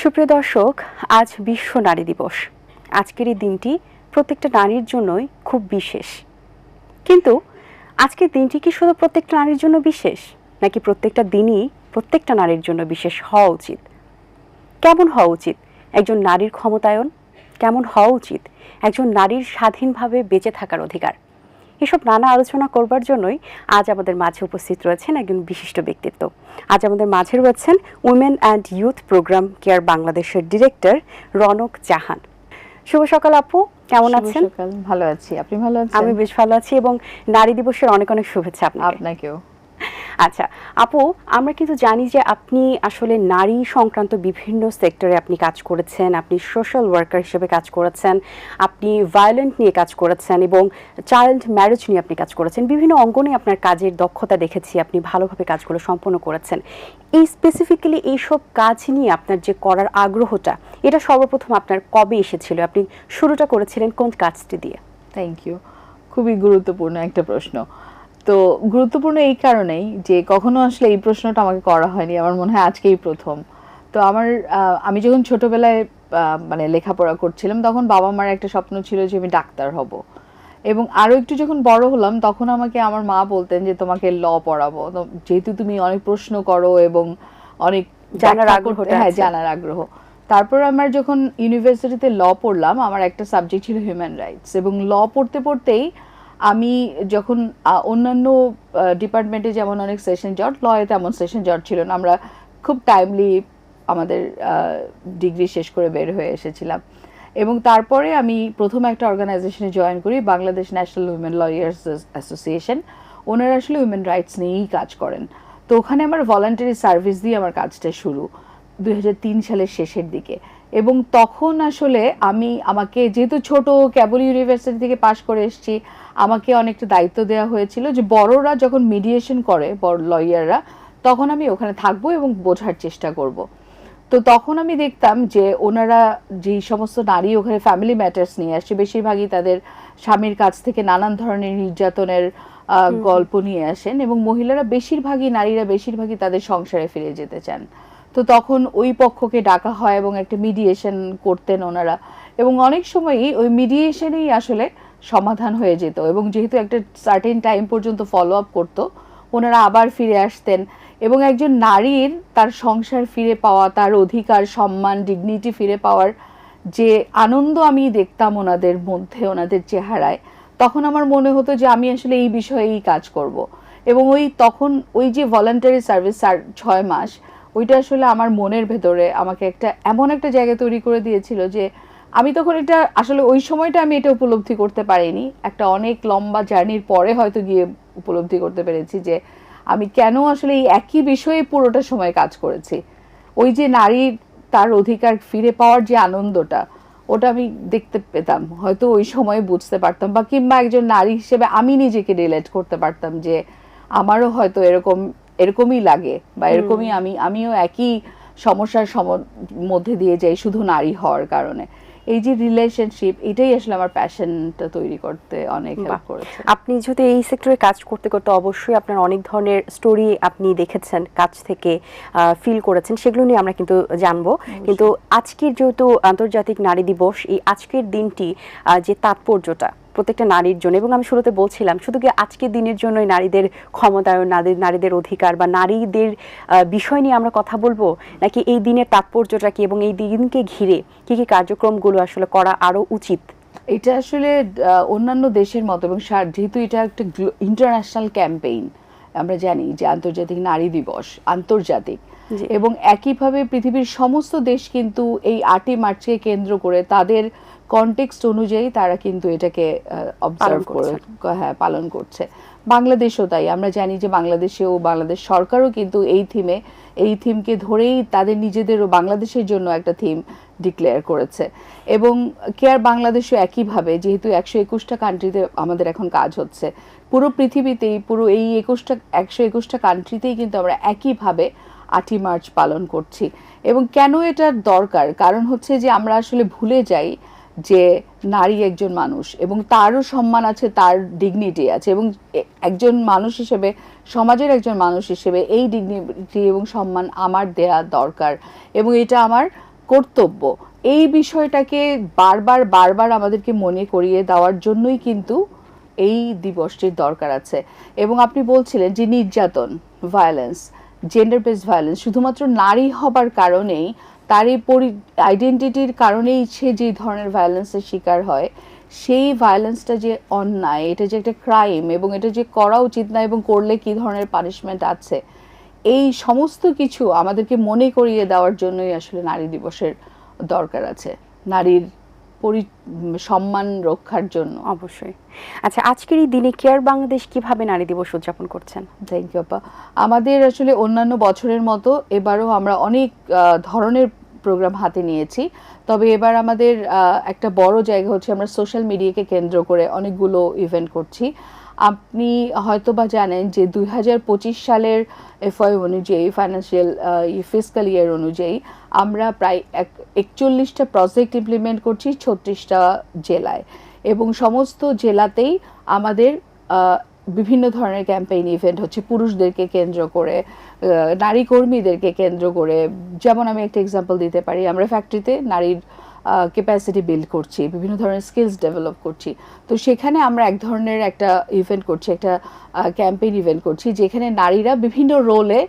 সুপ্রিয় দর্শক, আজ বিশ্ব নারী দিবস। আজকের এই দিনটি প্রত্যেকটা নারীর জন্যই খুব বিশেষ। কিন্তু আজকের দিনটি কি শুধু প্রত্যেকটা নারীর জন্য বিশেষ, নাকি প্রত্যেকটা দিনই প্রত্যেকটা নারীর জন্য বিশেষ হওয়া উচিত? কেমন হওয়া উচিত একজন নারীর ক্ষমতায়ন? কেমন হওয়া উচিত একজন নারীর স্বাধীনভাবে বেঁচে থাকার অধিকার? এসব নানা আলোচনা করবার জন্যই আজ আমাদের মাঝে উপস্থিত রয়েছেন একজন বিশিষ্ট ব্যক্তিত্ব। আজ আমাদের মাঝে রয়েছেন women and youth programme care বাংলাদেশের ডিরেক্টর রনক জাহান। শুভ সকাল আপু, কেমন আছেন? ভালো আছি, আপনি ভালো আছেন? আমি বেশ ভালো আছি এবং নারী দিবসের অনেক অনেক শুভেচ্ছা আপনাকেও। আচ্ছা আপু, আমরা কিন্তু জানি যে আপনি আসলে নারী সংক্রান্ত বিভিন্ন সেক্টরে আপনি কাজ করেছেন, আপনি সোশ্যাল ওয়ার্কার হিসেবে কাজ করেছেন, আপনি ভায়োলেন্ট নিয়ে কাজ করেছেন এবং চাইল্ড ম্যারেজ নিয়ে আপনি কাজ করেছেন। বিভিন্ন অঙ্গনে আপনার কাজের দক্ষতা দেখেছি, আপনি ভালোভাবে কাজগুলো সম্পন্ন করেছেন। এই স্পেসিফিক্যালি এইসব কাজ নিয়ে আপনার যে করার আগ্রহটা, এটা সর্বপ্রথম আপনার কবে এসেছিল? আপনি শুরুটা করেছিলেন কোন কাজটি দিয়ে? থ্যাংক ইউ, খুবই গুরুত্বপূর্ণ একটা প্রশ্ন। তো গুরুত্বপূর্ণ এই কারণেই যে কখনো আসলে এই প্রশ্নটা আমাকে করা হয়নি, আমার মনে হয় আজকেই প্রথম। তো আমি যখন ছোটবেলায় মানে লেখাপড়া করছিলাম, তখন বাবা মার একটা স্বপ্ন ছিল যে আমি ডাক্তার হব। এবং আরও একটু যখন বড় হলাম, তখন আমাকে আমার মা বলতেন যে তোমাকে ল পড়াবো, যেহেতু তুমি অনেক প্রশ্ন করো এবং অনেক জানার আগ্রহ। তারপর আমার যখন ইউনিভার্সিটিতে ল পড়লাম, আমার একটা সাবজেক্ট ছিল হিউম্যান রাইটস, এবং ল পড়তে পড়তেই আমি যখন অন্যান্য ডিপার্টমেন্টে যেমন অনেক সেশন জট, লয়ে তেমন সেশন জট ছিল না, আমরা খুব টাইমলি আমাদের ডিগ্রি শেষ করে বের হয়ে এসেছিলাম। এবং তারপরে আমি প্রথম একটা অর্গানাইজেশনে জয়েন করি, Bangladesh national women lawyers association. ওনারা আসলে উইমেন রাইটস নিয়েই কাজ করেন। তো ওখানে আমার ভলান্টারি সার্ভিস দিয়ে আমার কাজটা শুরু 2003 সালের শেষের দিকে। এবং তখন আসলে আমাকে যেহেতু ছোট, কেবল ইউনিভার্সিটি থেকে পাশ করে এসেছি, আমাকে অনেকটা দায়িত্ব দেওয়া হয়েছিল যে বড়রা যখন মিডিয়েশন করে, বড় লয়াররা, তখন আমি ওখানে থাকবো এবং বোঝার চেষ্টা করব। তো তখন আমি দেখতাম যে ওনারা যেই সমস্ত নারী ওখানে ফ্যামিলি ম্যাটার্স নিয়ে আসছে, বেশিরভাগই তাদের স্বামীর কাছ থেকে নানান ধরনের নির্যাতনের গল্প নিয়ে আসেন, এবং নারীরা বেশিরভাগই তাদের সংসারে ফিরে যেতে চান। তো তখন ওই পক্ষকে ডাকা হয় এবং একটা মিডিয়েশন করতেন ওনারা, এবং অনেক সময়ই ওই মিডিয়েশনেই আসলে সমাধান হয়ে যেত। এবং যেহেতু একটা সার্টেন টাইম পর্যন্ত ফলো আপ করতো, ওনারা আবার ফিরে আসতেন। এবং একজন নারীর তার সংসার ফিরে পাওয়া, তার অধিকার, সম্মান, ডিগনিটি ফিরে পাওয়ার যে আনন্দ আমি দেখতাম ওনাদের মধ্যে, ওনাদের চেহারায়, তখন আমার মনে হতো যে আমি আসলে এই বিষয়েই কাজ করব। এবং তখন ওই যে ভলান্টারি সার্ভিস 6 মাস, ওইটা আসলে আমার মনের ভেতরে আমাকে এমন একটা জায়গা তৈরি করে দিয়েছিল যে আমি তখন এটা আসলে ওই সময়টা আমি এটা উপলব্ধি করতে পারিনি। একটা অনেক লম্বা জার্নির পরে হয়তো গিয়ে উপলব্ধি করতে পেরেছি যে আমি কেন আসলে এই একই বিষয়ে পুরোটা সময় কাজ করেছি। ওই যে নারীর তার অধিকার ফিরে পাওয়ার যে আনন্দটা, ওটা আমি দেখতে পেতাম, হয়তো ওই সময় বুঝতে পারতাম, বা কিংবা একজন নারী হিসেবে আমি নিজেকে রিলেট করতে পারতাম যে আমারও হয়তো এরকমই লাগে, বা এরকমই আমিও একই সমস্যার মধ্যে দিয়ে যাই শুধু নারী হওয়ার কারণে। এই যে রিলেশনশিপ, এটাই আসলে আমার প্যাশনটা তৈরি করতে অনেক হেল্প করেছে। আপনি যদি এই সেক্টরে কাজ করতে করতে অবশ্যই আপনার অনেক ধরনের স্টোরি আপনি দেখেছেন, কাজ থেকে ফিল করেছেন, সেগুলো নিয়ে আমরা কিন্তু জানবো। কিন্তু আজকের যেহেতু আন্তর্জাতিক নারী দিবস, এই আজকের দিনটি যে তাৎপর্যটা প্রত্যেকটা নারীর জন্য, এবং আমি শুরুতে বলছিলাম শুধু কি আজকের দিনের জন্যই নারীদের ক্ষমতায়ন, নারীদের অধিকার বা নারীদের বিষয় নিয়ে আমরা কথা বলবো, নাকি এই দিনের তাৎপর্যটা কি এবং এই দিনকে ঘিরে কি কি কার্যক্রমগুলো আসলে করা আরো উচিত? এটা আসলে অন্যান্য দেশের মতো, এবং যেহেতু এটা একটা ইন্টারন্যাশনাল ক্যাম্পেইন, আমরা জানি যে আন্তর্জাতিক নারী দিবস আন্তর্জাতিক, এবং একইভাবে পৃথিবীর সমস্ত দেশ কিন্তু এই 8ই মার্চকে কেন্দ্র করে তাদের কনটেক্সট অনুযায়ী তারা কিন্তু এটাকে অবজার্ভ করে পালন করছে। বাংলাদেশও তাই। আমরা জানি যে বাংলাদেশ সরকারও কিন্তু এই থিমকে ধরেই তাদের নিজেদেরও বাংলাদেশের জন্য একটা থিম ডিক্লেয়ার করেছে। এবং কেয়ার বাংলাদেশও একইভাবে, যেহেতু 121টা কান্ট্রিতে আমাদের এখন কাজ হচ্ছে, পুরো পৃথিবীতেই, পুরো এই 121টা কান্ট্রিতেই কিন্তু আমরা একইভাবে 8ই মার্চ পালন করছি। এবং কেন এটার দরকার? কারণ হচ্ছে যে আমরা আসলে ভুলে যাই যে নারী একজন মানুষ, এবং তারও সম্মান আছে, তার ডিগনিটি আছে, এবং একজন মানুষ হিসেবে সমাজের একজন মানুষ হিসেবে এই ডিগনিটি এবং সম্মান আমার দেয়া দরকার এবং এটা আমার কর্তব্য। এই বিষয়টাকে বারবার বারবার আমাদেরকে মনে করিয়ে দেওয়ার জন্যই কিন্তু এই দিবসটির দরকার আছে। এবং আপনি বলছিলেন যে নির্যাতন, ভায়োলেন্স, জেন্ডার বেসড ভায়োলেন্স শুধুমাত্র নারী হবার কারণেই, তার এই আইডেন্টিটির কারণেই সে যে ধরনের ভায়োলেন্সের শিকার হয়, সেই ভায়োলেন্সটা যে অন্যায়, এটা যে একটা ক্রাইম এবং এটা যে করা উচিত না এবং করলে কি ধরনের পানিশমেন্ট আছে, এই সমস্ত কিছু আমাদেরকে মনে করিয়ে দেওয়ার জন্যই আসলে নারী দিবসের দরকার আছে, নারীর সম্মান রক্ষার জন্য। অবশ্যই। আচ্ছা, আজকের এই দিনে কেয়ার বাংলাদেশ কিভাবে নারী দিবস উদযাপন করছেন? থ্যাংক ইউ আপা। আমাদের আসলে অন্যান্য বছরের মতো এবারও আমরা অনেক ধরনের প্রোগ্রাম হাতে নিয়েছি, তবে এবার আমাদের একটা বড় জায়গা হচ্ছে আমরা সোশ্যাল মিডিয়াকে কেন্দ্র করে অনেকগুলো ইভেন্ট করছি। আপনি হয়তো বা জানেন যে 2025 সালের এফওয়াই অনুযায়ী, ফাইন্যান্সিয়াল ফিসক্যাল ইয়ার অনুযায়ী আমরা প্রায় 41টা প্রজেক্ট ইমপ্লিমেন্ট করছি 36টা জেলায়, এবং সমস্ত জেলাতেই আমাদের বিভিন্ন ধরনের ক্যাম্পেইন ইভেন্ট হচ্ছে পুরুষদেরকে কেন্দ্র করে, নারী কর্মীদেরকে কেন্দ্র করে। যেমন আমি একটা এক্সাম্পল দিতে পারি, আমরা ফ্যাক্টরিতে নারীর ক্যাপাসিটি বিল্ড করছি, বিভিন্ন ধরনের স্কিলস ডেভেলপ করছি। তো সেখানে আমরা এক ধরনের একটা ইভেন্ট করছি, একটা ক্যাম্পেইন ইভেন্ট করছি যেখানে নারীরা বিভিন্ন রোলে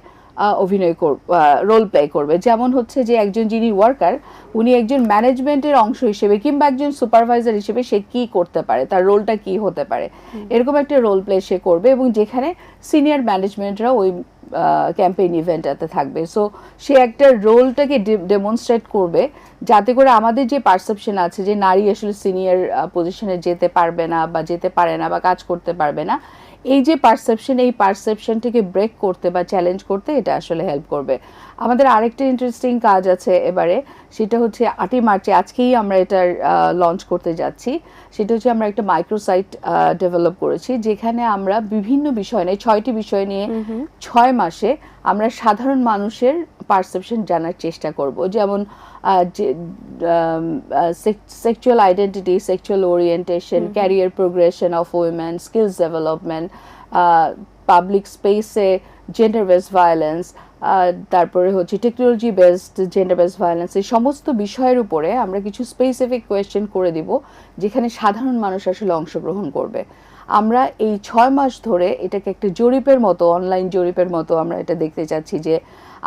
রোল প্লে করবে। যেমন হচ্ছে যে একজন যিনি ওয়ার্কার, উনি একজন ম্যানেজমেন্টের অংশ হিসেবে কিংবা একজন সুপারভাইজার হিসেবে সে কি করতে পারে, তার রোলটা কি হতে পারে, এরকম একটা রোল প্লে সে করবে, এবং যেখানে সিনিয়র ম্যানেজমেন্টরা ওই ক্যাম্পেইন ইভেন্টটাতে থাকবে। সো সে একটা রোলটাকে ডেমনস্ট্রেট করবে, যাতে করে আমাদের যে পারসেপশন আছে যে নারী আসলে সিনিয়র পজিশনে যেতে পারবে না বা যেতে পারে না বা কাজ করতে পারবে না, এই যে পারসেপশন, এই পারসেপশনটিকে ব্রেক করতে বা চ্যালেঞ্জ করতে এটা আসলে হেল্প করবে। আমাদের আরেকটা ইন্টারেস্টিং কাজ আছে এবারে, সেটা হচ্ছে 8ই মার্চে, আজকেই আমরা এটার লঞ্চ করতে যাচ্ছি। সেটা হচ্ছে আমরা একটা মাইক্রোসাইট ডেভেলপ করেছি, যেখানে আমরা বিভিন্ন বিষয় নিয়ে 6টি বিষয় নিয়ে 6 মাসে আমরা সাধারণ মানুষের পারসেপশন জানার চেষ্টা করব। যেমন sexual identity, sexual orientation, career progression of women, skills development, public space-এ gender based violence, তারপরে হচ্ছে technology based gender based violence, এই সমস্ত বিষয়ের উপরে আমরা কিছু স্পেসিফিক কোয়েশ্চেন করে দিব, যেখানে সাধারণ মানুষ আসলে অংশগ্রহণ করবে। আমরা এই 6 মাস ধরে এটাকে একটা জরিপের মতো, অনলাইন জরিপের মতো আমরা এটা দেখতে চাচ্ছি যে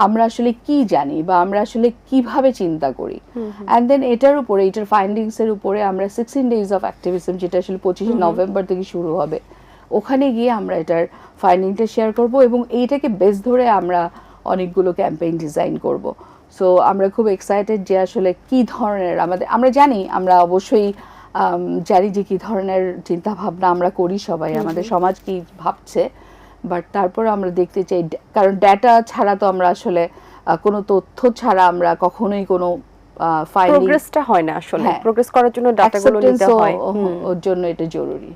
আমরা আসলে কি জানি বা আমরা আসলে কিভাবে চিন্তা করি। অ্যান্ড দেন এটার উপরে, এটার ফাইন্ডিংসের উপরে আমরা 16 ডেজ অফ অ্যাক্টিভিজম, যেটা আসলে 25শে নভেম্বর থেকে শুরু হবে, ওখানে গিয়ে আমরা এটার ফাইন্ডিংটা শেয়ার করব, এবং এইটাকে বেস ধরে আমরা অনেকগুলো ক্যাম্পেইন ডিজাইন করব। সো আমরা খুব এক্সাইটেড যে আসলে কি ধরনের আমরা জানি, আমরা অবশ্যই জানি যে কি ধরনের চিন্তা ভাবনা আমরা করি সবাই, আমাদের সমাজ কি ভাবছে, বাট তারপর আমরা দেখতে চাই, কারণ ডেটা ছাড়া তো আমরা আসলে কোনো তথ্য ছাড়া আমরা কখনোই কোনো প্রোগ্রেসটা হয় না। আসলে প্রোগ্রেস করার জন্য ডাটাগুলো নিতে হয়, ওর জন্য এটা জরুরি।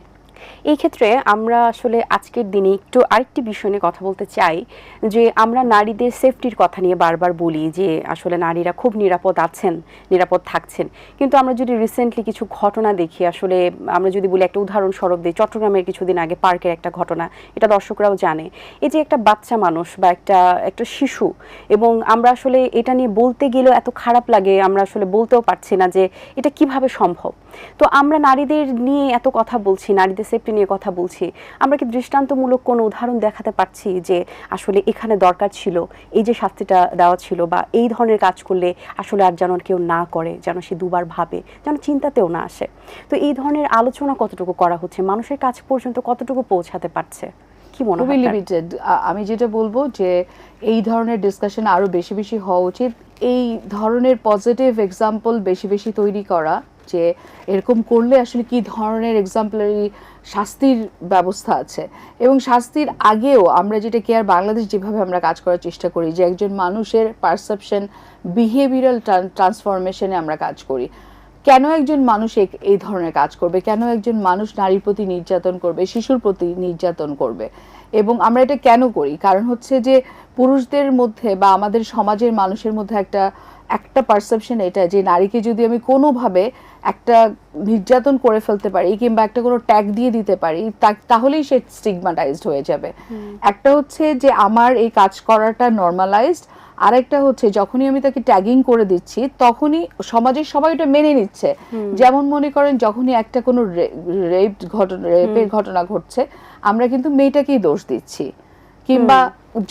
এই ক্ষেত্রে আমরা আসলে আজকের দিনে একটু আরেকটি বিষয় নিয়ে কথা বলতে চাই, যে আমরা নারীদের সেফটির কথা নিয়ে বারবার বলি যে আসলে নারীরা খুব নিরাপদ আছেন, নিরাপদ থাকছেন, কিন্তু আমরা যদি রিসেন্টলি কিছু ঘটনা দেখি, আসলে আমরা যদি বলি, একটা উদাহরণস্বরূপ দিই, চট্টগ্রামের কিছুদিন আগে পার্কের একটা ঘটনা, এটা দর্শকরাও জানে, এই যে একটা বাচ্চা মানুষ বা একটা শিশু, এবং আমরা আসলে এটা নিয়ে বলতে গেলেও এত খারাপ লাগে, আমরা আসলে বলতেও পারছি না যে এটা কিভাবে সম্ভব। তো আমরা নারীদের নিয়ে এত কথা বলছি, নারীদের সেফটি নিয়ে কথা বলছি, আমরা কি দৃষ্টান্তমূলক কোনো উদাহরণ দেখাতে পারছি যে আসলে এখানে দরকার ছিল এই যে শাস্তিটা দেওয়া ছিল, বা এই ধরনের কাজ করলে আসলে আর যেন কেউ না করে, যেন সে দুবার ভাবে, যেন চিন্তাতেও না আসে? তো এই ধরনের আলোচনা কতটুকু করা হচ্ছে, মানুষের কাছ পর্যন্ত কতটুকু পৌঁছাতে পারছে, কি মনে হয়? লিমিটেড। আমি যেটা বলবো যে এই ধরনের ডিসকাশন আরো বেশি বেশি হওয়া উচিত, এই ধরনের পজিটিভ এক্সাম্পল বেশি বেশি তৈরি করা, যে এরকম করলে আসলে কি ধরনের এক্সাম্পলারি শাস্তির ব্যবস্থা আছে। এবং শাস্তির আগেও আমরা যেটা কেয়ার বাংলাদেশ যেভাবে আমরা কাজ করার চেষ্টা করি, যে একজন মানুষের পারসেপশন, বিহেভিয়ারাল ট্রান্সফরমেশনে আমরা কাজ করি। কেন একজন মানুষ এই ধরনের কাজ করবে, কেন একজন মানুষ নারীর প্রতি নির্যাতন করবে, শিশুর প্রতি নির্যাতন করবে, এবং আমরা এটা কেন করি? কারণ হচ্ছে যে পুরুষদের মধ্যে বা আমাদের সমাজের মানুষের মধ্যে একটা একটা পারসেপশন এটা যে নারীকে যদি আমি কোনোভাবে একটা নির্যাতন করে ফেলতে পারি কিংবা একটা কোনো ট্যাগ দিয়ে দিতে পারি তাহলেই সে স্টিগমাটাইজড হয়ে যাবে। একটা হচ্ছে যে আমার এই কাজ করাটা নর্মালাইজড, আরেকটা হচ্ছে যখনই আমি তাকে ট্যাগিং করে দিচ্ছি তখনই সমাজের সবাই এটা মেনে নিচ্ছে। যেমন মনে করেন যখনই একটা কোনো রেপের ঘটনা ঘটছে আমরা কিন্তু মেয়েটাকেই দোষ দিচ্ছি, কিংবা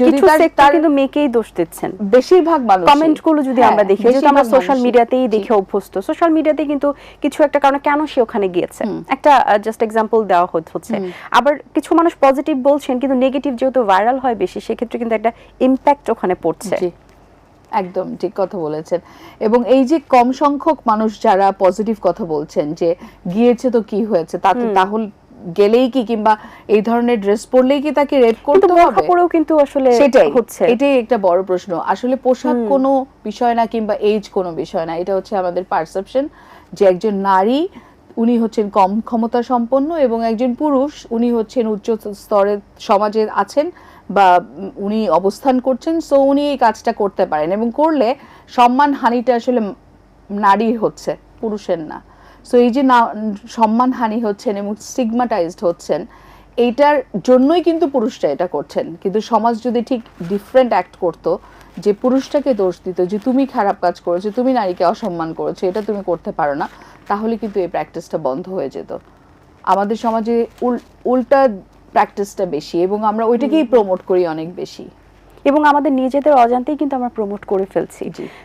যদি তার কিন্তু মেয়েকেই দোষ দিচ্ছেন বেশিরভাগ মানুষ। কমেন্টগুলো যদি আমরা দেখি, যেহেতু আমরা সোশ্যাল মিডিয়াতেই দেখে অভ্যস্ত, সোশ্যাল মিডিয়াতে কিন্তু কিছু একটা কারণে কেন সে ওখানে গিয়েছে একটা জাস্ট এক্সাম্পল দেওয়া হচ্ছে। আবার কিছু মানুষ পজিটিভ বলছেন কিন্তু নেগেটিভ যেহেতু ভাইরাল হয় বেশি, সেক্ষেত্রে কিন্তু একটা ইম্প্যাক্ট ওখানে পড়ছে। একদম ঠিক কথা বলেছেন। এবং এই যে কম সংখ্যক মানুষ যারা পজিটিভ কথা বলছেন যে গিয়েছে তো কি হয়েছে, তাহলে গেলেই কি কিংবা এই ধরনের ড্রেস পরলেই কি তাকে রেপ করতে হবে, পরেও কিন্তু আসলে সেটাই হচ্ছে, এটাই একটা বড় প্রশ্ন। আসলে পোশাক কোনো বিষয় না কিংবা এজ কোনো বিষয় না, এটা হচ্ছে আমাদের পারসেপশন যে একজন নারী উনি হচ্ছেন কম ক্ষমতা সম্পন্ন এবং একজন পুরুষ উনি হচ্ছেন উচ্চ স্তরের সমাজে আছেন বা উনি অবস্থান করছেন, সো উনি এই কাজটা করতে পারেন এবং করলে সম্মান হানিটা আসলে নারীর হচ্ছে, পুরুষের না। সো এই যে সম্মান হানি হচ্ছেন এবং স্টিগমাটাইজড হচ্ছেন, এইটার জন্যই কিন্তু পুরুষরা এটা করছেন। কিন্তু সমাজ যদি ঠিক ডিফারেন্ট অ্যাক্ট করতো, যে পুরুষটাকে দোষ দিত যে তুমি খারাপ কাজ করেছো, তুমি নারীকে অসম্মান করেছো, এটা তুমি করতে পারো না, তাহলে কিন্তু এই প্র্যাকটিসটা বন্ধ হয়ে যেত। আমাদের সমাজে উল্টা প্র্যাকটিসটা বেশি এবং আমরা ওইটাকেই প্রমোট করি অনেক বেশি, এবং আমাদের নিজেদের অজান্তেই কিন্তু আমরা প্রমোট করে ফেলছি।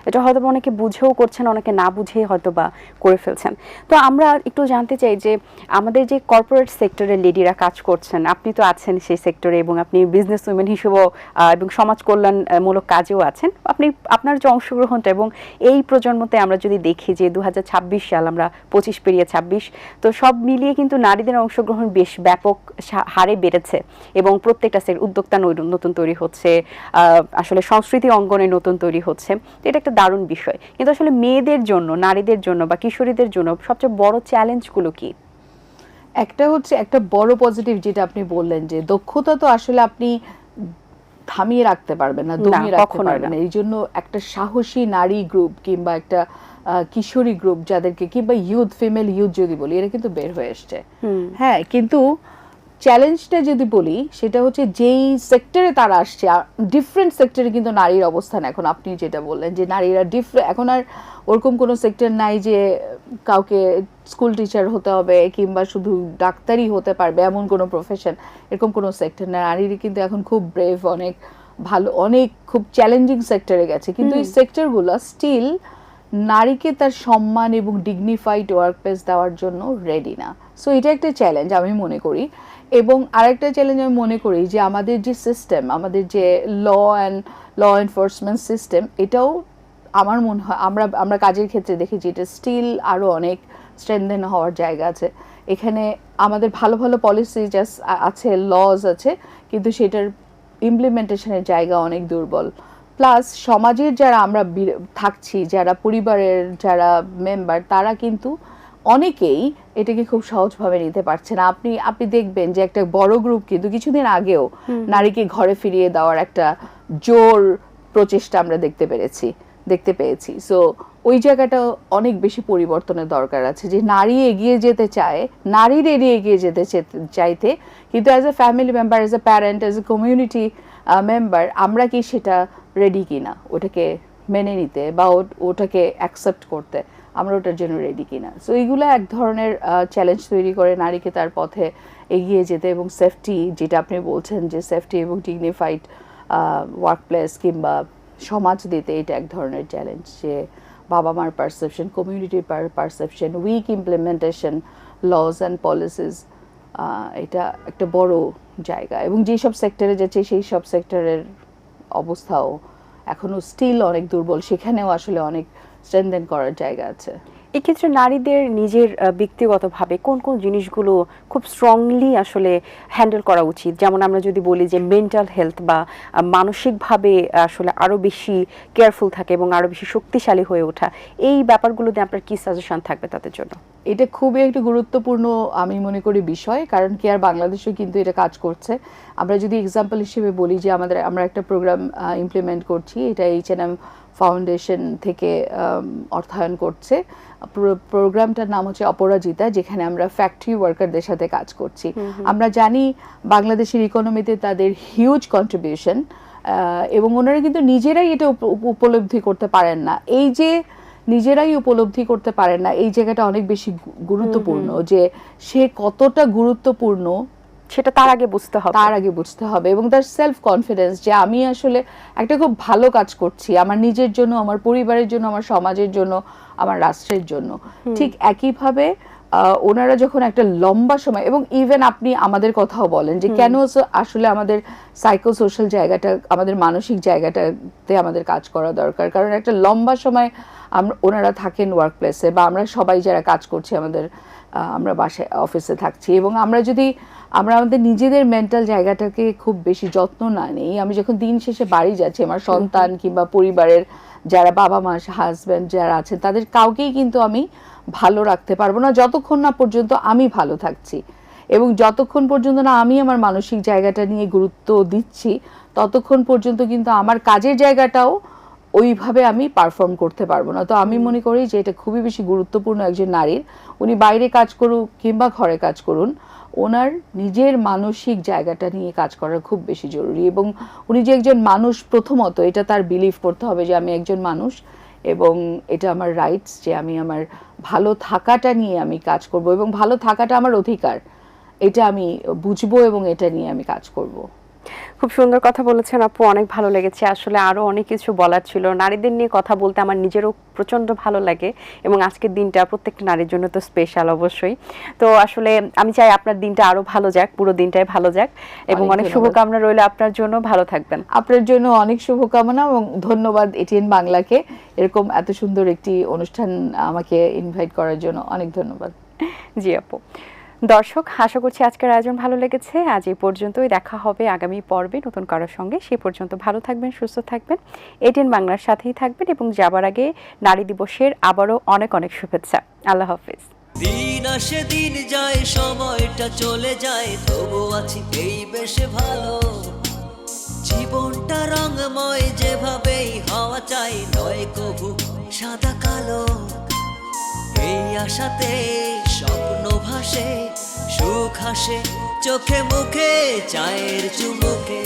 এটা হয়তো অনেকে বুঝেও করছেন, অনেকে না বুঝেই হয়তো বা করে ফেলছেন। তো আমরা একটু জানতে চাই যে আমাদের যে কর্পোরেট সেক্টরের লেডিরা কাজ করছেন, আপনি তো আছেন সেই সেক্টরে এবং আপনি বিজনেস উইমেন হিসেবেও এবং সমাজ কল্যাণমূলক কাজেও আছেন, আপনার যে অংশগ্রহণটা এবং এই প্রজন্মতে আমরা যদি দেখি যে 2026 সাল, আমরা 25 পেরিয়ে 26, তো সব মিলিয়ে কিন্তু নারীদের অংশগ্রহণ বেশ ব্যাপক হারে বেড়েছে এবং প্রত্যেকটা উদ্যোক্তা নতুন তৈরি হচ্ছে, আসলে সংস্কৃতি অঙ্গনে নতুন তৈরি হচ্ছে। এটা একটা দারুণ বিষয়। কিন্তু আসলে মেয়েদের জন্য, নারীদের জন্য বা কিশোরীদের জন্য সবচেয়ে বড় চ্যালেঞ্জগুলো কি? একটা হচ্ছে একটা বড় পজিটিভ যেটা আপনি বললেন যে দক্ষতা তো আসলে আপনি থামিয়ে রাখতে পারবেন না, দমিয়ে রাখতে পারবেন না। এই জন্য একটা সাহসী নারী গ্রুপ কিংবা একটা কিশোরী গ্রুপ যাদেরকে, কিংবা ইউথ, ফিমেল ইউথ যদি বলি, এরা কিন্তু বের হয়ে এসছে। হ্যাঁ, কিন্তু চ্যালেঞ্জটা যদি বলি সেটা হচ্ছে যেই সেক্টরে তারা আসছে, ডিফারেন্ট সেক্টরে কিন্তু নারীর অবস্থান এখন আপনি যেটা বললেন যে নারীরা এখন আর ওরকম কোনো সেক্টর নাই যে কাউকে স্কুল টিচার হতে হবে কিংবা শুধু ডাক্তারই হতে পারবে এমন কোনো প্রফেশন, এরকম কোনো সেক্টর না। নারীরা কিন্তু এখন খুব ব্রেভ, অনেক ভালো, অনেক খুব চ্যালেঞ্জিং সেক্টরে গেছে, কিন্তু এই সেক্টরগুলো স্টিল নারীকে তার সম্মান এবং ডিগনিফাইড ওয়ার্ক প্লেস দেওয়ার জন্য রেডি না। সো এটা একটা চ্যালেঞ্জ আমি মনে করি। এবং আরেকটা চ্যালেঞ্জ আমি মনে করি যে আমাদের যে সিস্টেম, আমাদের যে ল এনফোর্সমেন্ট সিস্টেম, এটাও আমার মনে হয় আমরা কাজের ক্ষেত্রে দেখেছি এটা স্টিল আরও অনেক স্ট্রেনথেন হওয়ার জায়গা আছে। এখানে আমাদের ভালো ভালো পলিসি আছে, লজ আছে, কিন্তু সেটার ইমপ্লিমেন্টেশনের জায়গা অনেক দুর্বল। প্লাস সমাজের যারা আমরা থাকছি, যারা পরিবারের যারা মেম্বার, তারা কিন্তু অনেকেই এটাকে খুব সহজভাবে নিতে পারছে না। আপনি দেখবেন যে একটা বড় গ্রুপ কিন্তু কিছুদিন আগেও নারীকে ঘরে ফিরিয়ে দেওয়ার একটা জোর প্রচেষ্টা আমরা দেখতে পেয়েছি। সো ওই জায়গাটা অনেক বেশি পরিবর্তনের দরকার আছে, যে নারী এগিয়ে যেতে চায়, নারীর এগিয়ে যেতে চাইতে, কিন্তু as a family member, as a parent, as a community member, আমরা কি সেটা রেডি কিনা ওটাকে মেনে নিতে বা ওটাকে অ্যাকসেপ্ট করতে, আমরা ওটার জন্য রেডি কিনা। সো এইগুলো এক ধরনের চ্যালেঞ্জ তৈরি করে নারীকে তার পথে এগিয়ে যেতে। এবং সেফটি, যেটা আপনি বলছেন যে সেফটি এবং ডিগনিফাইড ওয়ার্ক প্লেস কিংবা সমাজ দিতে, এটা এক ধরনের চ্যালেঞ্জ। যে বাবা মার পারসেপশন, কমিউনিটির perception, weak implementation laws and policies, এটা একটা বড় জায়গা। এবং যেসব সেক্টরে যাচ্ছে সেই সব সেক্টরের অবস্থাও এখনও স্টিল অনেক দুর্বল, সেখানেও আসলে অনেক স্ট্রেনথেন করার জায়গা আছে। এক্ষেত্রে নারীদের নিজের ব্যক্তিগতভাবে কোন কোন জিনিসগুলো খুব স্ট্রংলি আসলে হ্যান্ডেল করা উচিত? যেমন আমরা যদি বলি যে মেন্টাল হেলথ বা মানসিকভাবে আসলে আরও বেশি কেয়ারফুল থাকে এবং আরও বেশি শক্তিশালী হয়ে ওঠা, এই ব্যাপারগুলোতে আপনার কি সাজেশন থাকবে তাদের জন্য? এটা খুবই একটা গুরুত্বপূর্ণ আমি মনে করি বিষয়, কারণ কেয়ার বাংলাদেশেও কিন্তু এটা কাজ করছে। আমরা যদি এক্সাম্পল হিসেবে বলি যে আমরা একটা প্রোগ্রাম ইমপ্লিমেন্ট করছি, এটা H&M ফাউন্ডেশন থেকে অর্থায়ন করছে। প্রোগ্রামটার নাম হচ্ছে অপরাজিতা, যেখানে আমরা ফ্যাক্টরি ওয়ার্কারদের সাথে কাজ করছি। আমরা জানি বাংলাদেশের ইকোনমিতে তাদের হিউজ কন্ট্রিবিউশন, এবং ওনারা কিন্তু নিজেরাই এটা উপলব্ধি করতে পারেন না। এই যে নিজেরাই উপলব্ধি করতে পারেন না, এই জায়গাটা অনেক বেশি গুরুত্বপূর্ণ, যে সে কতটা গুরুত্বপূর্ণ সেটা তার আগে বুঝতে হবে, এবং তার সেলফ কনফিডেন্স যে আমি আসলে একটা খুব ভালো কাজ করছি আমার নিজের জন্য, আমার পরিবারের জন্য, আমার সমাজের জন্য, আমার রাষ্ট্রের জন্য। ঠিক একইভাবে ওনারা যখন একটা লম্বা সময়, এবং ইভেন আপনি আমাদের কথাও বলেন যে কেন আসলে আমাদের সাইকো সোশ্যাল জায়গাটা, আমাদের মানসিক জায়গাটাতে আমাদের কাজ করা দরকার, কারণ একটা লম্বা সময় ওনারা থাকেন ওয়ার্ক প্লেসে, বা আমরা সবাই যারা কাজ করছি আমরা বাসায় অফিসে থাকছি, এবং আমরা আমাদের নিজেদের মেন্টাল জায়গাটাকে খুব বেশি যত্ন না নেই, আমি যখন দিন শেষে বাড়ি যাচ্ছি, আমার সন্তান কিংবা পরিবারের যারা বাবা মা হাজব্যান্ড যারা আছেন, তাদের কাউকেই কিন্তু আমি ভালো রাখতে পারবো না যতক্ষণ না পর্যন্ত আমি ভালো থাকছি, এবং যতক্ষণ পর্যন্ত না আমি আমার মানসিক জায়গাটা নিয়ে গুরুত্ব দিচ্ছি, ততক্ষণ পর্যন্ত কিন্তু আমার কাজের জায়গাটাও ওইভাবে আমি পারফর্ম করতে পারবো না। তো আমি মনে করি যে এটা খুবই বেশি গুরুত্বপূর্ণ একজন নারীর, উনি বাইরে কাজ করুক কিংবা ঘরে কাজ করুন, ওনার নিজের মানসিক জায়গাটা নিয়ে কাজ করা খুব বেশি জরুরি। এবং উনি যে একজন মানুষ, প্রথমত এটা তার বিলিভ করতে হবে যে আমি একজন মানুষ, এবং এটা আমার রাইটস, যে আমি আমার ভালো থাকাটা নিয়ে আমি কাজ করব, এবং ভালো থাকাটা আমার অধিকার, এটা আমি বুঝবো, এবং এটা নিয়ে আমি কাজ করব। খুব সুন্দর কথা বলেছেন আপু, অনেক ভালো লেগেছে। আসলে আরো অনেক কিছু বলার ছিল, নারীদের নিয়ে কথা বলতে আমার নিজেরও প্রচন্ড ভালো লাগে, এবং আজকের দিনটা প্রত্যেকটা নারীর জন্য তো স্পেশাল অবশ্যই। তো আসলে আমি চাই আপনার দিনটা আরো ভালো যাক, পুরো দিনটাই ভালো যাক, এবং অনেক শুভকামনা রইল আপনার জন্য। ভালো থাকবেন। আপনার জন্য অনেক শুভকামনা, এবং ধন্যবাদ এটিএন বাংলাকে এরকম এত সুন্দর একটি অনুষ্ঠান আমাকে ইনভাইট করার জন্য, অনেক ধন্যবাদ। জি আপু। দর্শক, আশা করছি আজকের আয়োজন ভালো লেগেছে। আজ এই পর্যন্তই, দেখা হবে আগামী পর্বে নতুন কারোর সঙ্গে। সেই পর্যন্ত ভালো থাকবেন, সুস্থ থাকবেন, এটিএন বাংলার সাথেই থাকবেন, এবং যাবার আগে নারী দিবসের আবারও অনেক অনেক শুভেচ্ছা। আল্লাহ হাফেজ। দিন আসে দিন যায়, সময়টা চলে যায়, তবু আছি এই বেশ ভালো। জীবনটা রঙময়, যেভাবেই হওয়া চাই, নয় কভু সাদা কালো। এই আশাতে স্বপ্ন ভাসে, সুখ হাসে চোখে মুখে, চায়ের চুমুকে।